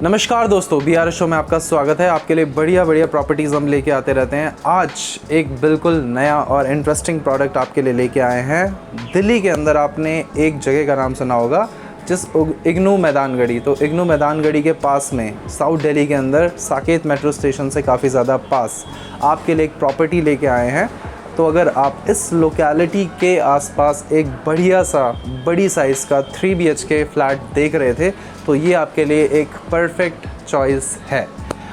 नमस्कार दोस्तों, BR show में आपका स्वागत है। आपके लिए बढ़िया बढ़िया प्रॉपर्टीज़ हम लेके आते रहते हैं। आज एक बिल्कुल नया और इंटरेस्टिंग प्रोडक्ट आपके लिए लेके आए हैं। दिल्ली के अंदर आपने एक जगह का नाम सुना होगा, जिस इग्नू मैदानगढ़ी। तो इग्नू मैदानगढ़ी के पास में साउथ दिल्ली के अंदर साकेत मेट्रो स्टेशन से काफ़ी ज़्यादा पास आपके लिए एक प्रॉपर्टी लेके आए हैं। तो अगर आप इस लोकेलिटी के आसपास एक बड़ी साइज़ का 3 BHK फ्लैट देख रहे थे, तो ये आपके लिए एक परफेक्ट चॉइस है।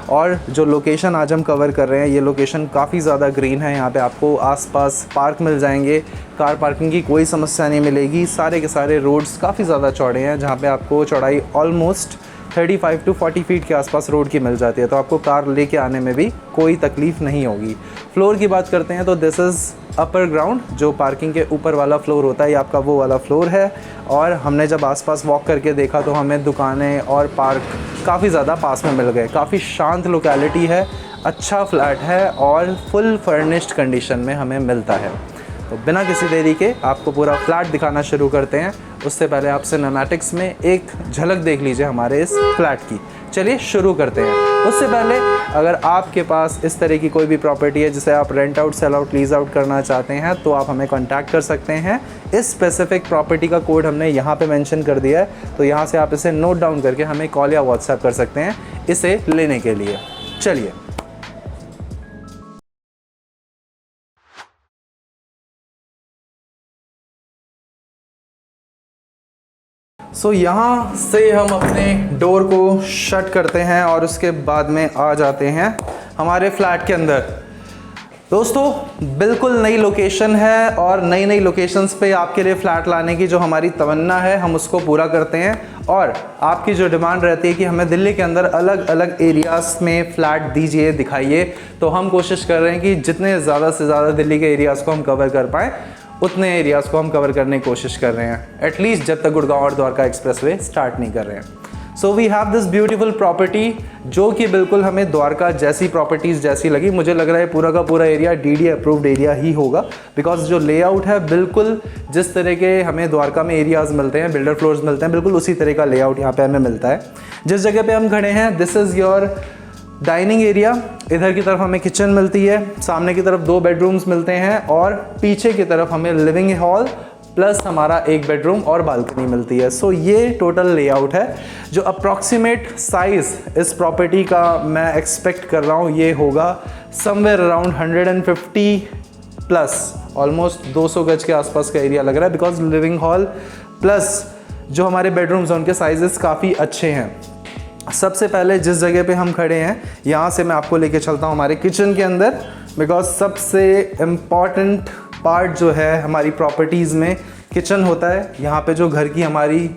और जो लोकेशन आज हम कवर कर रहे हैं, ये लोकेशन काफ़ी ज़्यादा ग्रीन है। यहाँ पे आपको आसपास पार्क मिल जाएंगे, कार पार्किंग की कोई समस्या नहीं मिलेगी। सारे के सारे रोड्स काफ़ी ज़्यादा चौड़े हैं, जहाँ पे आपको चौड़ाई ऑलमोस्ट 35 to 40 फीट के आसपास रोड की मिल जाती है। तो आपको कार लेके आने में भी कोई तकलीफ़ नहीं होगी। फ्लोर की बात करते हैं तो दिस इज़ अपर ग्राउंड। जो पार्किंग के ऊपर वाला फ्लोर होता है, ये आपका वो वाला फ्लोर है। और हमने जब आसपास वॉक करके देखा तो हमें दुकानें और पार्क काफ़ी ज़्यादा पास में मिल गए। काफ़ी शांत लोकेलिटी है, अच्छा फ्लैट है और फुल फर्निश्ड कंडीशन में हमें मिलता है। तो बिना किसी देरी के आपको पूरा फ्लैट दिखाना शुरू करते हैं। उससे पहले आप सिनेमैटिक्स में एक झलक देख लीजिए हमारे इस फ्लैट की। चलिए शुरू करते हैं। उससे पहले अगर आपके पास इस तरह की कोई भी प्रॉपर्टी है जिसे आप rent out, sell out, lease out करना चाहते हैं, तो आप हमें कॉन्टैक्ट कर सकते हैं। इस स्पेसिफिक प्रॉपर्टी का कोड हमने यहाँ पे मेंशन कर दिया है, तो यहाँ से आप इसे नोट डाउन करके हमें कॉल या व्हाट्सएप कर सकते हैं इसे लेने के लिए। चलिए यहाँ से हम अपने डोर को शट करते हैं और उसके बाद में आ जाते हैं हमारे फ्लैट के अंदर। दोस्तों, बिल्कुल नई लोकेशन है और नई नई लोकेशंस पे आपके लिए फ़्लैट लाने की जो हमारी तमन्ना है, हम उसको पूरा करते हैं। और आपकी जो डिमांड रहती है कि हमें दिल्ली के अंदर अलग अलग एरियाज़ में फ़्लैट दीजिए, दिखाइए, तो हम कोशिश कर रहे हैं कि जितने ज़्यादा से ज़्यादा दिल्ली के एरियाज़ को हम कवर कर पाएँ, उतने एरियाज़ को हम कवर करने की कोशिश कर रहे हैं, एटलीस्ट जब तक गुड़गांव और द्वारका एक्सप्रेसवे स्टार्ट नहीं कर रहे हैं। So we have this beautiful property, जो कि बिल्कुल हमें द्वारका जैसी प्रॉपर्टीज़ जैसी लगी। मुझे लग रहा है पूरा का पूरा एरिया DD अप्रूव्ड एरिया ही होगा, बिकॉज जो लेआउट है बिल्कुल जिस तरह के हमें द्वारका में एरियाज़ मिलते हैं, बिल्डर फ्लोर्स मिलते हैं, बिल्कुल उसी तरह का लेआउट यहाँ पे हमें मिलता है। जिस जगह पे हम खड़े हैं, this is your dining area. इधर की तरफ हमें किचन मिलती है, सामने की तरफ 2 बेडरूम्स मिलते हैं और पीछे की तरफ हमें लिविंग हॉल प्लस हमारा 1 बेडरूम और बालकनी मिलती है। सो ये टोटल लेआउट है। जो अप्रॉक्सीमेट साइज़ इस प्रॉपर्टी का मैं एक्सपेक्ट कर रहा हूँ, ये होगा समवेयर अराउंड 150 प्लस, ऑलमोस्ट 200 गज के आसपास का एरिया लग रहा है, बिकॉज लिविंग हॉल प्लस जो हमारे बेडरूम्स हैं उनके साइजेस काफ़ी अच्छे हैं। सबसे पहले जिस जगह पे हम खड़े हैं, यहाँ से मैं आपको लेके चलता हूँ हमारे किचन के अंदर, बिकॉज सबसे इम्पॉर्टेंट पार्ट जो है हमारी प्रॉपर्टीज़ में किचन होता है। यहाँ पे जो घर की हमारी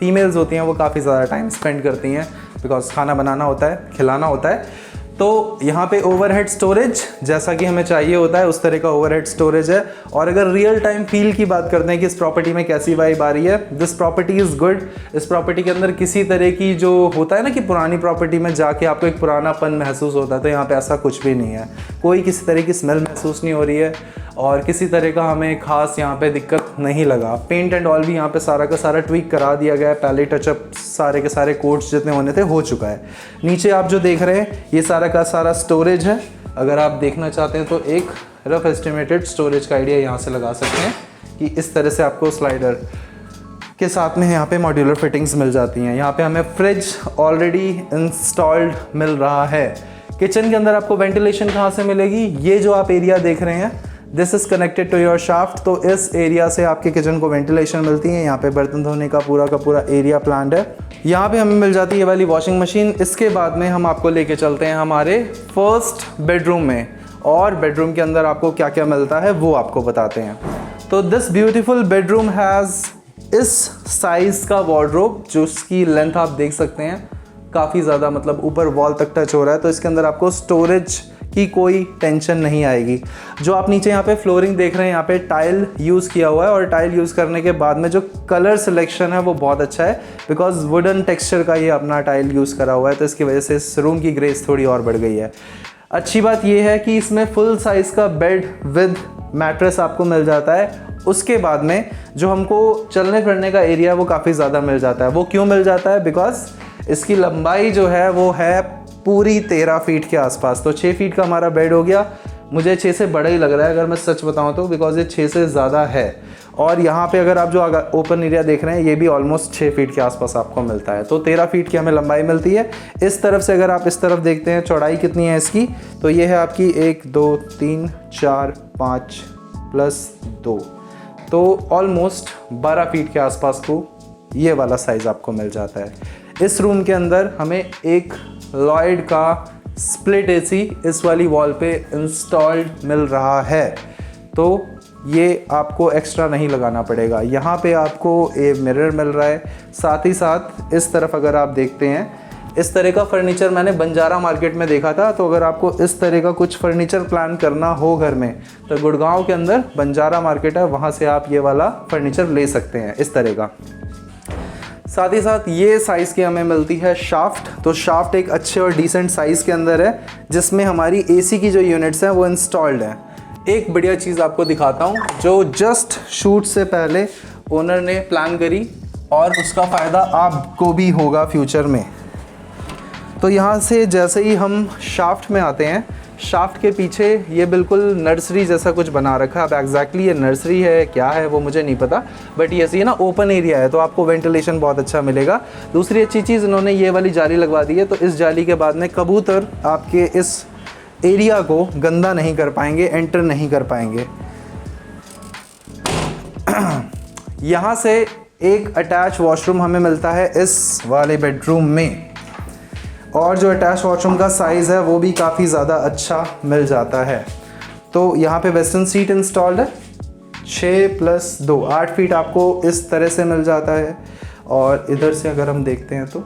फीमेल्स होती हैं वो काफ़ी ज़्यादा टाइम स्पेंड करती हैं, बिकॉज खाना बनाना होता है, खिलाना होता है। तो यहाँ पे ओवरहेड स्टोरेज जैसा कि हमें चाहिए होता है, उस तरह का ओवरहेड स्टोरेज है। और अगर रियल टाइम फील की बात करते हैं कि इस प्रॉपर्टी में कैसी वाइब आ रही है, दिस प्रॉपर्टी इज़ गुड। इस प्रॉपर्टी के अंदर किसी तरह की जो होता है ना कि पुरानी प्रॉपर्टी में जाके आपको एक पुरानापन महसूस होता है, तो यहाँ पे ऐसा कुछ भी नहीं है। कोई किसी तरह की स्मेल महसूस नहीं हो रही है और किसी तरह का हमें खास यहाँ पे दिक्कत नहीं लगा। पेंट एंड ऑल भी यहाँ पे सारा का सारा ट्वीक करा दिया गया है। पहले टचअप सारे के सारे कोड्स जितने होने थे हो चुका है। नीचे आप जो देख रहे हैं, ये सारा का सारा स्टोरेज है। अगर आप देखना चाहते हैं तो एक रफ एस्टिमेटेड स्टोरेज का आइडिया यहाँ से लगा सकते हैं कि इस तरह से आपको स्लाइडर के साथ में यहाँ पे मॉड्यूलर फिटिंग्स मिल जाती हैं। यहाँ पे हमें फ्रिज ऑलरेडी इंस्टॉल्ड मिल रहा है। किचन के अंदर आपको वेंटिलेशन कहाँ से मिलेगी? ये जो आप एरिया देख रहे हैं, this is connected to your shaft. तो इस एरिया से आपके किचन को वेंटिलेशन मिलती है। यहाँ पे बर्तन धोने का पूरा एरिया प्लान्ड है। यहाँ पे हमें मिल जाती है ये वाली वॉशिंग मशीन। इसके बाद में हम आपको लेके चलते हैं हमारे फर्स्ट बेडरूम में, और बेडरूम के अंदर आपको क्या क्या मिलता है वो आपको बताते हैं। तो दिस ब्यूटीफुल बेडरूम हैज़ इस साइज़ का वार्डरोब, जो उसकी लेंथ आप देख सकते हैं काफ़ी ज़्यादा, मतलब ऊपर वॉल तक टच हो रहा है। तो इसके अंदर आपको स्टोरेज की कोई टेंशन नहीं आएगी। जो आप नीचे यहाँ पे फ्लोरिंग देख रहे हैं, यहाँ पे टाइल यूज़ किया हुआ है और टाइल यूज़ करने के बाद में जो कलर सिलेक्शन है वो बहुत अच्छा है, बिकॉज वुडन टेक्सचर का ये अपना टाइल यूज़ करा हुआ है। तो इसकी वजह से इस रूम की ग्रेस थोड़ी और बढ़ गई है। अच्छी बात यह है कि इसमें फुल साइज़ का बेड विद मैट्रेस आपको मिल जाता है। उसके बाद में जो हमको चलने फिरने का एरिया वो काफ़ी ज़्यादा मिल जाता है। वो क्यों मिल जाता है? बिकॉज इसकी लंबाई जो है वो है पूरी 13 फीट के आसपास। तो 6 फीट का हमारा बेड हो गया। मुझे 6 से बड़ा ही लग रहा है अगर मैं सच बताऊं तो, बिकॉज ये 6 से ज़्यादा है। और यहाँ पे अगर आप जो ओपन एरिया देख रहे हैं ये भी ऑलमोस्ट 6 फीट के आसपास आपको मिलता है। तो 13 फीट की हमें लंबाई मिलती है। इस तरफ से अगर आप इस तरफ देखते हैं चौड़ाई कितनी है इसकी, तो ये है आपकी 1 2 3 4 5 प्लस 2, तो ऑलमोस्ट 12 फीट के आसपास को ये वाला साइज़ आपको मिल जाता है। इस रूम के अंदर हमें एक लॉयड का स्प्लिट एसी इस वाली वॉल पे इंस्टॉल्ड मिल रहा है, तो ये आपको एक्स्ट्रा नहीं लगाना पड़ेगा। यहाँ पे आपको एक मिरर मिल रहा है। साथ ही साथ इस तरफ अगर आप देखते हैं, इस तरह का फर्नीचर मैंने बंजारा मार्केट में देखा था। तो अगर आपको इस तरह का कुछ फर्नीचर प्लान करना हो घर में, तो गुड़गांव के अंदर बंजारा मार्केट है, वहाँ से आप ये वाला फर्नीचर ले सकते हैं इस तरह का। साथ ही साथ ये साइज़ की हमें मिलती है शाफ्ट। तो शाफ्ट एक अच्छे और डिसेंट साइज़ के अंदर है, जिसमें हमारी एसी की जो यूनिट्स हैं वो इंस्टॉल्ड हैं। एक बढ़िया चीज़ आपको दिखाता हूँ जो जस्ट शूट से पहले ओनर ने प्लान करी, और उसका फ़ायदा आपको भी होगा फ्यूचर में। तो यहाँ से जैसे ही हम शाफ्ट में आते हैं, शाफ्ट के पीछे ये बिल्कुल नर्सरी जैसा कुछ बना रखा है। अब एग्जैक्टली ये नर्सरी है क्या है वो मुझे नहीं पता, बट ये ऐसी है ना ओपन एरिया है, तो आपको वेंटिलेशन बहुत अच्छा मिलेगा। दूसरी अच्छी चीज़, इन्होंने ये वाली जाली लगवा दी है, तो इस जाली के बाद में कबूतर आपके इस एरिया को गंदा नहीं कर पाएंगे, एंटर नहीं कर पाएंगे। यहाँ से एक अटैच वॉशरूम हमें मिलता है इस वाले बेडरूम में, और जो अटैच वॉशरूम का साइज़ है वो भी काफ़ी ज़्यादा अच्छा मिल जाता है। तो यहाँ पे वेस्टर्न सीट इंस्टॉल्ड है, 6 + 2 8 फीट आपको इस तरह से मिल जाता है। और इधर से अगर हम देखते हैं तो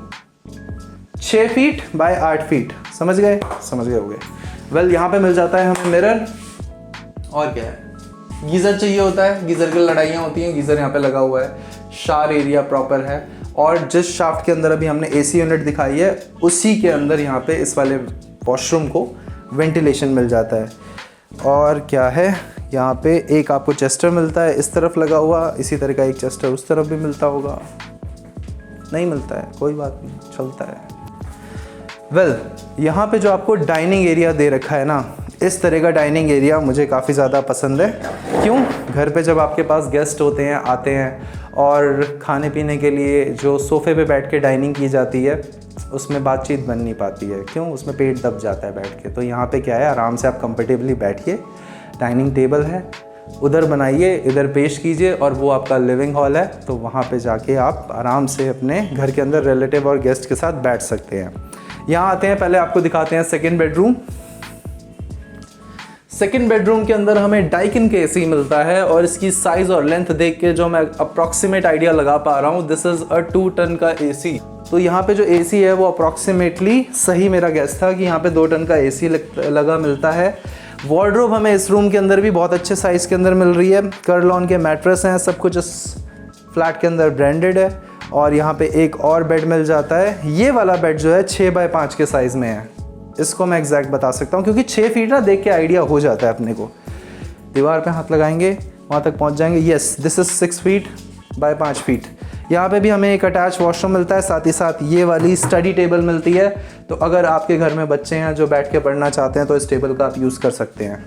6 फीट बाय 8 फीट, समझ गए होंगे। वेल, यहाँ पे मिल जाता है हमें मिरर, और क्या है, गीज़र चाहिए होता है, गीज़र की लड़ाइयाँ होती हैं, गीज़र यहाँ पे लगा हुआ है, शार एरिया प्रॉपर है। और जिस शाफ्ट के अंदर अभी हमने एसी यूनिट दिखाई है, उसी के अंदर यहाँ पे इस वाले वॉशरूम को वेंटिलेशन मिल जाता है। और क्या है, यहाँ पे एक आपको चेस्टर मिलता है इस तरफ लगा हुआ, इसी तरह का एक चेस्टर उस तरफ भी मिलता होगा, नहीं मिलता है, कोई बात नहीं, चलता है। वेल, यहाँ पे जो आपको डाइनिंग एरिया दे रखा है ना, इस तरह का डाइनिंग एरिया मुझे काफ़ी ज़्यादा पसंद है। क्यों? घर पे जब आपके पास गेस्ट होते हैं, आते हैं, और खाने पीने के लिए जो सोफ़े पे बैठ के डाइनिंग की जाती है, उसमें बातचीत बन नहीं पाती है। क्यों? उसमें पेट दब जाता है बैठ के। तो यहाँ पे क्या है, आराम से आप कंफर्टेबली बैठिए, डाइनिंग टेबल है, उधर बनाइए, इधर पेश कीजिए, और वो आपका लिविंग हॉल है। तो वहाँ पे जाके आप आराम से अपने घर के अंदर रिलेटिव और गेस्ट के साथ बैठ सकते हैं। यहाँ आते हैं, पहले आपको दिखाते हैं सेकेंड बेडरूम। सेकेंड बेडरूम के अंदर हमें डाइकिन के एसी मिलता है, और इसकी साइज़ और लेंथ देख के जो मैं अप्रॉक्सीमेट आइडिया लगा पा रहा हूँ, दिस इज़ अ 2 टन का एसी। तो यहाँ पे जो एसी है वो अप्रॉक्सीमेटली सही मेरा गैस था कि यहाँ पे 2 टन का एसी लगा मिलता है। वार्डरोब हमें इस रूम के अंदर भी बहुत अच्छे साइज़ के अंदर मिल रही है। कर्लॉन के मैट्रेस हैं, सब कुछ इस फ्लैट के अंदर ब्रांडेड है। और यहाँ पे एक और बेड मिल जाता है। ये वाला बेड जो है 6 बाय 5 के साइज़ में है, इसको मैं एग्जैक्ट बता सकता हूँ क्योंकि 6 फीट ना देख के आइडिया हो जाता है अपने को। दीवार पे हाथ लगाएंगे, वहाँ तक पहुँच जाएंगे। Yes, this is 6 feet by 5 feet. यहाँ पे भी हमें एक अटैच वॉशरूम मिलता है, साथ ही साथ ये वाली स्टडी टेबल मिलती है। तो अगर आपके घर में बच्चे हैं जो बैठ के पढ़ना चाहते हैं तो इस टेबल का आप यूज़ कर सकते हैं।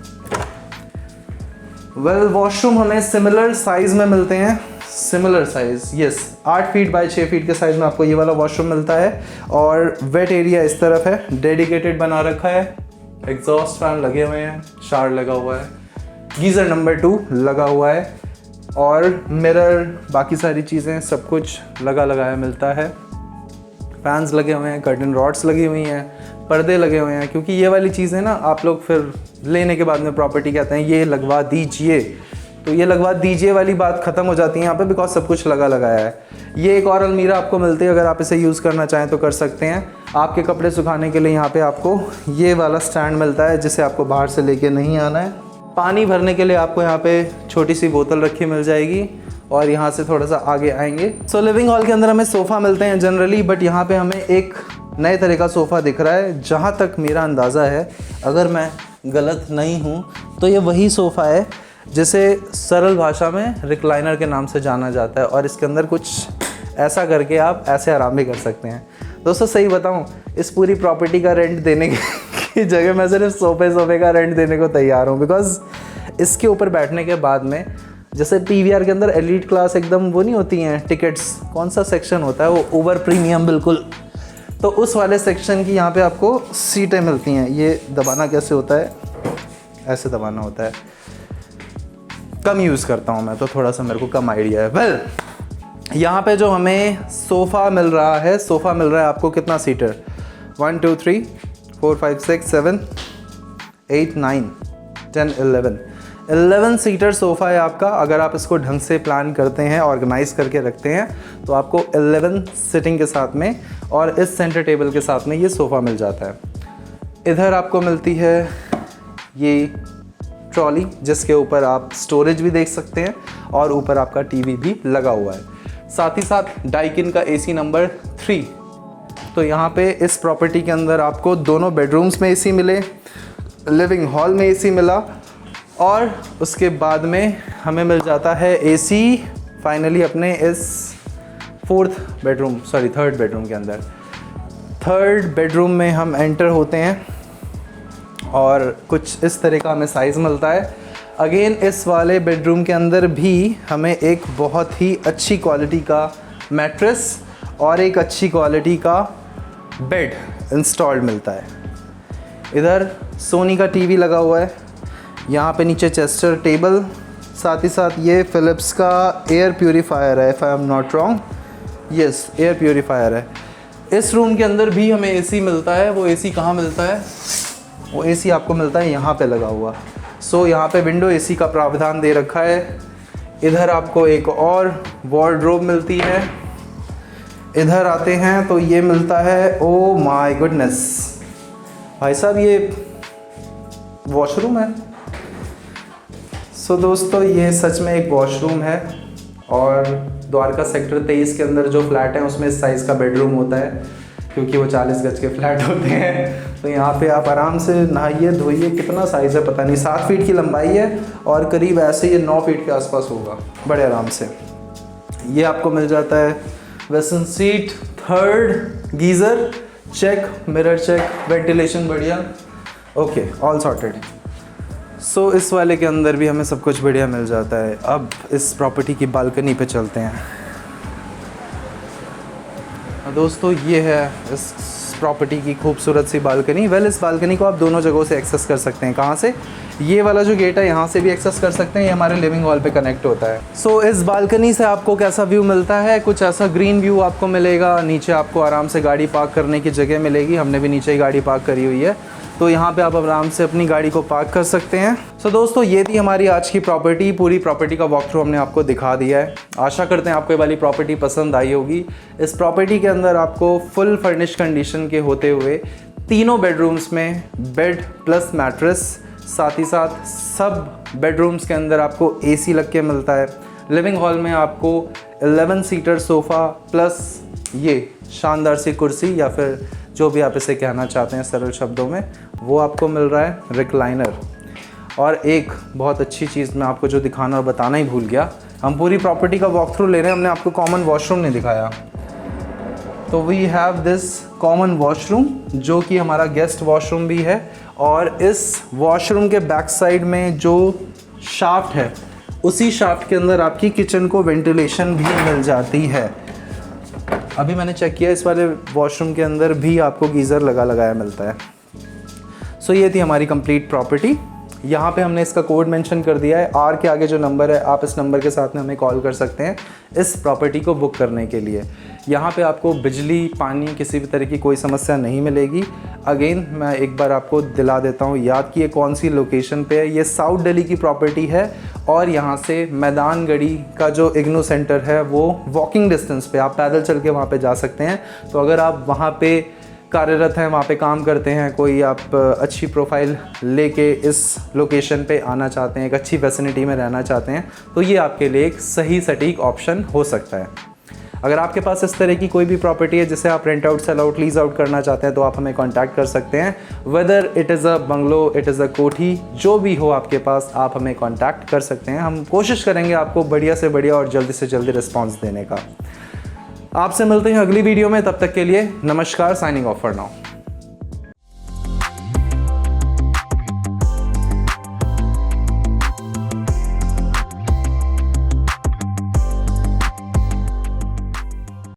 वेल, वॉशरूम हमें सिमिलर साइज़ में मिलते हैं, similar size, yes, 8 feet by 6 feet के साइज़ में आपको ये वाला वॉशरूम मिलता है। और वेट एरिया इस तरफ है, डेडिकेटेड बना रखा है, एग्जॉस्ट फैन लगे हुए हैं, शार लगा हुआ है, गीज़र नंबर 2 लगा हुआ है, और मिरर, बाकी सारी चीज़ें सब कुछ लगाया मिलता है। फैंस लगे हुए हैं, कर्टन रॉड्स लगी हुई हैं, पर्दे लगे हुए हैं। क्योंकि ये वाली चीज़ें ना आप लोग फिर लेने के बाद में प्रॉपर्टी कहते हैं ये लगवा दीजिए, तो ये लगवा दीजिए वाली बात ख़त्म हो जाती है यहाँ पे, बिकॉज सब कुछ लगाया है। ये एक और अलमीरा आपको मिलती है, अगर आप इसे यूज़ करना चाहें तो कर सकते हैं। आपके कपड़े सुखाने के लिए यहाँ पे आपको ये वाला स्टैंड मिलता है, जिसे आपको बाहर से लेके नहीं आना है। पानी भरने के लिए आपको यहाँ पे छोटी सी बोतल रखी मिल जाएगी, और यहाँ से थोड़ा सा आगे आएंगे। सो लिविंग हॉल के अंदर हमें सोफ़ा मिलते हैं जनरली, बट यहाँ पे हमें एक नए तरह का सोफ़ा दिख रहा है। जहाँ तक मेरा अंदाज़ा है, अगर मैं गलत नहीं हूँ, तो ये वही सोफ़ा है जिसे सरल भाषा में रिक्लाइनर के नाम से जाना जाता है, और इसके अंदर कुछ ऐसा करके आप ऐसे आराम भी कर सकते हैं। दोस्तों सही बताऊं, इस पूरी प्रॉपर्टी का रेंट देने की जगह मैं सिर्फ सोफे का रेंट देने को तैयार हूँ, बिकॉज इसके ऊपर बैठने के बाद में जैसे PVR के अंदर एलीट क्लास एकदम वो नहीं होती हैं टिकट्स, कौन सा सेक्शन होता है वो, ओवर प्रीमियम बिल्कुल, तो उस वाले सेक्शन की यहाँ पे आपको सीटें मिलती हैं। ये दबाना कैसे होता है, ऐसे दबाना होता है। कम यूज़ करता हूँ मैं तो थोड़ा सा मेरे को कम आइडिया है। वेल यहाँ पे जो हमें सोफ़ा मिल रहा है, सोफ़ा मिल रहा है आपको कितना सीटर, 1 2 3 4 5 6 7 8 9 10 11 सीटर सोफ़ा है आपका। अगर आप इसको ढंग से प्लान करते हैं, ऑर्गेनाइज करके रखते हैं, तो आपको 11 सिटिंग के साथ में और इस सेंटर टेबल के साथ में ये सोफ़ा मिल जाता है। इधर आपको मिलती है ये ट्रॉली, जिसके ऊपर आप स्टोरेज भी देख सकते हैं और ऊपर आपका टीवी भी लगा हुआ है। साथ ही साथ डाइकिन का AC नंबर 3। तो यहाँ पे इस प्रॉपर्टी के अंदर आपको दोनों बेडरूम्स में AC मिले, लिविंग हॉल में AC मिला, और उसके बाद में हमें मिल जाता है AC फाइनली अपने इस थर्ड बेडरूम के अंदर। थर्ड बेडरूम में हम एंटर होते हैं और कुछ इस तरह का हमें साइज़ मिलता है। अगेन इस वाले बेडरूम के अंदर भी हमें एक बहुत ही अच्छी क्वालिटी का मैट्रेस और एक अच्छी क्वालिटी का बेड इंस्टॉल्ड मिलता है। इधर सोनी का टीवी लगा हुआ है, यहाँ पे नीचे चेस्टर टेबल, साथ ही साथ ये फ़िलिप्स का एयर प्यूरीफायर है, if I am not wrong, yes air purifier है। इस रूम के अंदर भी हमें AC मिलता है। वो AC कहाँ मिलता है, वो AC आपको मिलता है यहाँ पे लगा हुआ। सो यहाँ पे विंडो AC का प्रावधान दे रखा है। इधर आपको एक और वार्डरोब मिलती है। इधर आते हैं तो ये मिलता है, ओ माय गुडनेस भाई साहब, ये वॉशरूम है। सो दोस्तों ये सच में एक वॉशरूम है, और द्वारका सेक्टर 23 के अंदर जो फ्लैट है उसमें इस साइज़ का बेडरूम होता है, क्योंकि वो 40 गज के फ्लैट होते हैं। तो यहाँ पे आप आराम से नहाइए धोइए। कितना साइज़ है पता नहीं, 7 फीट की लंबाई है और करीब ऐसे ये 9 फीट के आसपास होगा, बड़े आराम से। ये आपको मिल जाता है western seat, third geyser check, mirror check, ventilation बढ़िया, ओके ऑल सॉर्टेड। सो इस वाले के अंदर भी हमें सब कुछ बढ़िया मिल जाता है। अब इस प्रॉपर्टी की बालकनी पे चलते हैं। दोस्तों ये है इस प्रॉपर्टी की खूबसूरत सी बालकनी। वेल इस बालकनी को आप दोनों जगहों से एक्सेस कर सकते हैं। कहाँ से, ये वाला जो गेट है यहाँ से भी एक्सेस कर सकते हैं, ये हमारे लिविंग हॉल पे कनेक्ट होता है। सो इस बालकनी से आपको कैसा व्यू मिलता है, कुछ ऐसा ग्रीन व्यू आपको मिलेगा। नीचे आपको आराम से गाड़ी पार्क करने की जगह मिलेगी, हमने भी नीचे ही गाड़ी पार्क करी हुई है, तो यहाँ पे आप आराम से अपनी गाड़ी को पार्क कर सकते हैं। सो दोस्तों ये थी हमारी आज की प्रॉपर्टी। पूरी प्रॉपर्टी का वॉक थ्रू हमने आपको दिखा दिया है। आशा करते हैं आपको ये वाली प्रॉपर्टी पसंद आई होगी। इस प्रॉपर्टी के अंदर आपको फुल फर्निश कंडीशन के होते हुए तीनों बेडरूम्स में बेड प्लस मैट्रेस, साथ ही साथ सब बेडरूम्स के अंदर आपको AC लग के मिलता है। लिविंग हॉल में आपको 11 सीटर सोफ़ा प्लस ये शानदार सी कुर्सी, या फिर जो भी आप इसे कहना चाहते हैं सरल शब्दों में, वो आपको मिल रहा है, रिक्लाइनर। और एक बहुत अच्छी चीज़ मैं आपको जो दिखाना और बताना ही भूल गया, हम पूरी प्रॉपर्टी का वॉक थ्रू ले रहे हैं, हमने आपको कॉमन वॉशरूम नहीं दिखाया। तो we have this common washroom जो कि हमारा गेस्ट वॉशरूम भी है, और इस वॉशरूम के बैक साइड में जो शाफ्ट है उसी शाफ्ट के अंदर आपकी किचन को वेंटिलेशन भी मिल जाती है। अभी मैंने चेक किया, इस वाले वॉशरूम के अंदर भी आपको गीज़र लगाया मिलता है। सो ये थी हमारी कंप्लीट प्रॉपर्टी। यहाँ पे हमने इसका कोड मेंशन कर दिया है, R के आगे जो नंबर है, आप इस नंबर के साथ में हमें कॉल कर सकते हैं इस प्रॉपर्टी को बुक करने के लिए। यहाँ पे आपको बिजली पानी किसी भी तरह की कोई समस्या नहीं मिलेगी। अगेन मैं एक बार आपको दिला देता हूँ याद कि ये कौन सी लोकेशन पे है। ये साउथ दिल्ली की प्रॉपर्टी है, और यहाँ से मैदान गढ़ी का जो इग्नू सेंटर है वो वॉकिंग डिस्टेंस पे, आप पैदल चल के वहाँ पे जा सकते हैं। तो अगर आप वहाँ पे कार्यरत हैं, वहाँ पे काम करते हैं, कोई आप अच्छी प्रोफाइल लेके इस लोकेशन पे आना चाहते हैं, एक अच्छी फैसिलिटी में रहना चाहते हैं, तो ये आपके लिए एक सही सटीक ऑप्शन हो सकता है। अगर आपके पास इस तरह की कोई भी प्रॉपर्टी है जिसे आप rent out, sell out, lease out करना चाहते हैं, तो आप हमें कांटेक्ट कर सकते हैं। Whether it is a bungalow, it is a कोठी, जो भी हो आपके पास, आप हमें कांटेक्ट कर सकते हैं। हम कोशिश करेंगे आपको बढ़िया से बढ़िया और जल्दी से जल्दी रिस्पांस देने का। आपसे मिलते हैं अगली वीडियो में, तब तक के लिए नमस्कार, साइनिंग ऑफ फॉर नाउ।